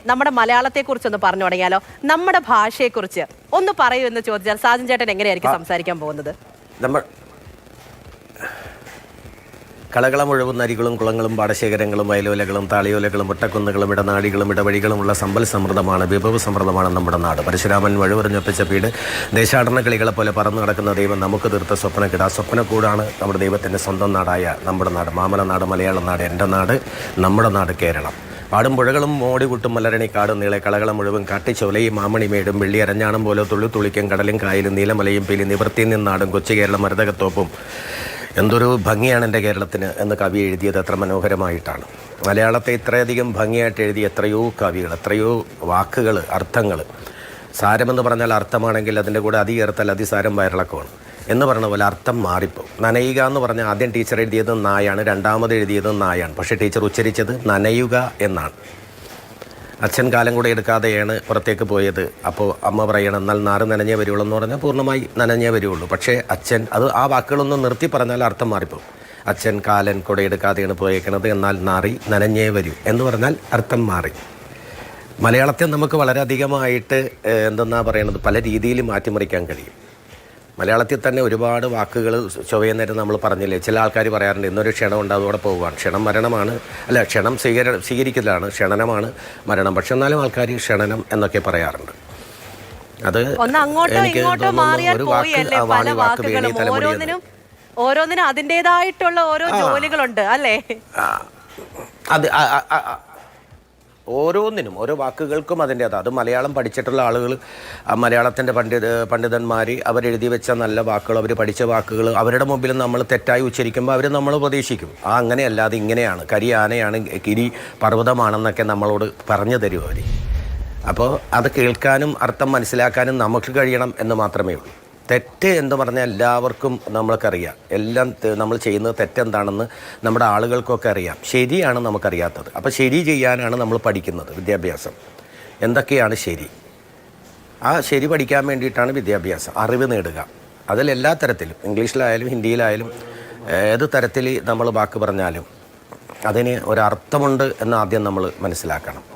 നമ്മുടെ മലയാളത്തെക്കുറിച്ചൊന്ന് പറഞ്ഞു തുടങ്ങിയാലോ? നമ്മുടെ ഭാഷയെക്കുറിച്ച് ഒന്ന് പറയൂ എന്ന് ചോദിച്ചാൽ സാജൻ ചേട്ടൻ എങ്ങനെയായിരിക്കും സംസാരിക്കാൻ പോകുന്നത്? കളകളം ഒഴുകുന്ന അരികളും കുളങ്ങളും പാടശേഖരങ്ങളും വയലോലകളും താളിയോലകളും ഒട്ടക്കുന്നുകളും ഇടനാടികളും ഇടവഴികളുമുള്ള സമ്പൽ സമൃദ്ധമാണ്, വിഭവ സമൃദ്ധമാണ് നമ്മുടെ നാട്. പരശുരാമൻ വഴുവറിഞ്ഞൊപ്പിച്ച വീട്, ദേശാടന കളികളെ പോലെ പറന്നു നടക്കുന്ന ദൈവം നമുക്ക് തീർത്ത സ്വപ്നക്കിട. ആ സ്വപ്നക്കൂടാണ് നമ്മുടെ ദൈവത്തിൻ്റെ സ്വന്തം നാടായ നമ്മുടെ നാട്, മാമല നാട്, മലയാളം നാട്, എൻ്റെ നാട്, നമ്മുടെ നാട് കേരളം. പാടും പുഴകളും മോടികുട്ടും മലരണി കാടും നീളെ കളകളം മുഴുവൻ കാട്ടിച്ചോലയും മാമണിമേടും വെള്ളി അരഞ്ഞാണം പോലെ തുള്ളിത്തുളിക്കും കടലും കായലും നീലമലയും പീലി നിവൃത്തി നിന്നാടും കൊച്ചു കേരളം മരുതകത്തോപ്പും. എന്തൊരു ഭംഗിയാണ് എൻ്റെ കേരളത്തിന് എന്ന് കവി എഴുതിയത് എത്ര മനോഹരമായിട്ടാണ്. മലയാളത്തെ ഇത്രയധികം ഭംഗിയായിട്ട് എഴുതിയ എത്രയോ കവികൾ, എത്രയോ വാക്കുകൾ, അർത്ഥങ്ങൾ. സാരമെന്ന് പറഞ്ഞാൽ അർത്ഥമാണെങ്കിൽ അതിൻ്റെ കൂടെ അതിയേർത്താൽ അതിസാരം വയറിളക്കമാണ് എന്ന് പറഞ്ഞ പോലെ അർത്ഥം മാറിപ്പോകും. നനയുക എന്ന് പറഞ്ഞാൽ ആദ്യം ടീച്ചർ എഴുതിയത് നായാണ്, രണ്ടാമത് എഴുതിയത് നായാണ്, പക്ഷേ ടീച്ചർ ഉച്ചരിച്ചത് നനയുക എന്നാണ്. അച്ഛൻ കാലം കൂടെ എടുക്കാതെയാണ് പുറത്തേക്ക് പോയത്. അപ്പോൾ അമ്മ പറയണം എന്നാൽ നാറ് നനഞ്ഞേ വരുള്ളൂ എന്ന് പറഞ്ഞാൽ പൂർണ്ണമായി നനഞ്ഞേ വരുള്ളൂ. പക്ഷേ അച്ഛൻ ആ വാക്കുകളൊന്നും നിർത്തി പറഞ്ഞാൽ അർത്ഥം മാറിപ്പോകും. അച്ഛൻ കാലൻ കൂടെ എടുക്കാതെയാണ് പോയേക്കണത്, എന്നാൽ നാറി നനഞ്ഞേ വരൂ എന്ന് പറഞ്ഞാൽ അർത്ഥം മാറി. മലയാളത്തെ നമുക്ക് വളരെയധികമായിട്ട് എന്തെന്നാ പറയണത്, പല രീതിയിൽ മാറ്റിമറിക്കാൻ കഴിയും. മലയാളത്തിൽ തന്നെ ഒരുപാട് വാക്കുകൾ ചൊവ്വേന്നേരം നമ്മൾ പറഞ്ഞില്ലേ. ചില ആൾക്കാർ പറയാറുണ്ട് ഇന്നൊരു ക്ഷണം അതോടെ പോവുകയാണ്. ക്ഷണം മരണമാണ്, അല്ല ക്ഷണം സ്വീകരിക്കലാണ്, ക്ഷണനമാണ് മരണം. പക്ഷെ എന്നാലും ആൾക്കാർ ക്ഷണനം എന്നൊക്കെ പറയാറുണ്ട്. അത് എനിക്ക് ഓരോന്നിനും അതിൻ്റെതായിട്ടുള്ള ഓരോ ജോലികളുണ്ട് അല്ലേ? അത് ഓരോന്നിനും ഓരോ വാക്കുകൾക്കും അതിൻ്റേതാണ്. അത് മലയാളം പഠിച്ചിട്ടുള്ള ആളുകൾ, മലയാളത്തിൻ്റെ പണ്ഡിതന്മാർ അവരെഴുതി വെച്ച നല്ല വാക്കുകൾ, അവർ പഠിച്ച വാക്കുകൾ അവരുടെ മുമ്പിൽ നമ്മൾ തെറ്റായി ഉച്ചരിക്കുമ്പോൾ അവർ നമ്മൾ ഉപദേശിക്കും. അങ്ങനെയല്ലാതെ ഇങ്ങനെയാണ്, കരി ആനയാണ്, കിരി പർവ്വതമാണെന്നൊക്കെ നമ്മളോട് പറഞ്ഞു തരും അവർ. അപ്പോൾ അത് കേൾക്കാനും അർത്ഥം മനസ്സിലാക്കാനും നമുക്ക് കഴിയണം എന്ന് മാത്രമേ ഉള്ളൂ. തെറ്റ് എന്ന് പറഞ്ഞാൽ എല്ലാവർക്കും നമ്മൾക്കറിയാം. എല്ലാം നമ്മൾ ചെയ്യുന്നത് തെറ്റെന്താണെന്ന് നമ്മുടെ ആളുകൾക്കൊക്കെ അറിയാം. ശരിയാണ് നമുക്കറിയാത്തത്. അപ്പോൾ ശരി ചെയ്യാനാണ് നമ്മൾ പഠിക്കുന്നത് വിദ്യാഭ്യാസം. എന്തൊക്കെയാണ് ശരി? ആ ശരി പഠിക്കാൻ വേണ്ടിയിട്ടാണ് വിദ്യാഭ്യാസം, അറിവ് നേടുക. അതിലെല്ലാ തരത്തിലും, ഇംഗ്ലീഷിലായാലും ഹിന്ദിയിലായാലും ഏത് തരത്തിൽ നമ്മൾ വാക്ക് പറഞ്ഞാലും അതിന് ഒരർത്ഥമുണ്ട് എന്ന് ആദ്യം നമ്മൾ മനസ്സിലാക്കണം.